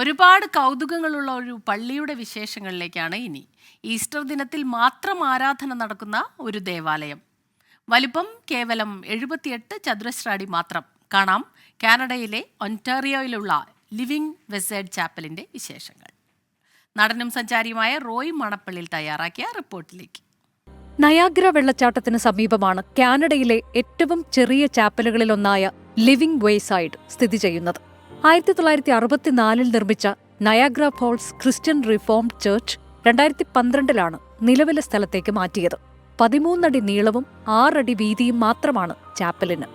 ഒരുപാട് കൗതുകങ്ങളുള്ള ഒരു പള്ളിയുടെ വിശേഷങ്ങളിലേക്കാണ് ഇനി. ഈസ്റ്റർ ദിനത്തിൽ മാത്രം ആരാധന നടക്കുന്ന ഒരു ദേവാലയം. വലിപ്പം കേവലം 78 ചതുരശ്ര അടി മാത്രം. കാണാം കാനഡയിലെ ഒന്റാറിയോയിലുള്ള ലിവിംഗ് വെസേഡ് ചാപ്പലിന്റെ വിശേഷങ്ങൾ. നടനും സഞ്ചാരിയുമായ റോയ് മണപ്പള്ളിയിൽ തയ്യാറാക്കിയ റിപ്പോർട്ടിലേക്ക്. നയാഗ്ര വെള്ളച്ചാട്ടത്തിന് സമീപമാണ് കാനഡയിലെ ഏറ്റവും ചെറിയ ചാപ്പലുകളിലൊന്നായ ലിവിംഗ് വേസൈഡ് സ്ഥിതി ചെയ്യുന്നത്. 1964 നിർമ്മിച്ച Niagara Falls Christian Reformed Church 2012 നിലവിലെ സ്ഥലത്തേക്ക് മാറ്റിയത്. 13 അടി നീളവും 6 അടി വീതിയും മാത്രമാണ് ചാപ്പലിന്.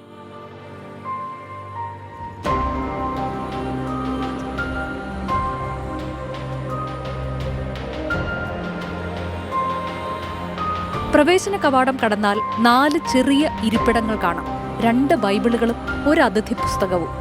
പ്രവേശന കവാടം കടന്നാൽ 4 ചെറിയ ഇരിപ്പിടങ്ങൾ കാണാം. 2 ബൈബിളുകളും 1 അതിഥി പുസ്തകവും.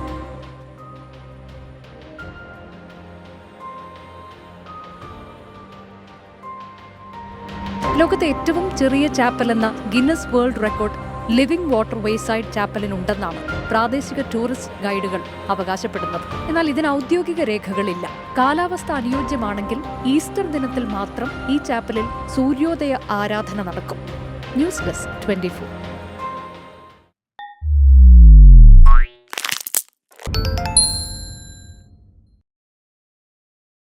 ലോകത്തെ ഏറ്റവും ചെറിയ ചാപ്പൽ എന്ന Guinness world record living water wayside ചാപ്പലിനുണ്ടെന്നാണ് പ്രാദേശിക ടൂറിസ്റ്റ് ഗൈഡുകൾ അവകാശപ്പെടുന്നത്. എന്നാൽ ഇതിന് ഔദ്യോഗിക രേഖകളില്ല. കാലാവസ്ഥ അനുയോജ്യമാണെങ്കിൽ ഈസ്റ്റർ ദിനത്തിൽ മാത്രം ഈ ചാപ്പലിൽ സൂര്യോദയ ആരാധന നടക്കും. News desk 24.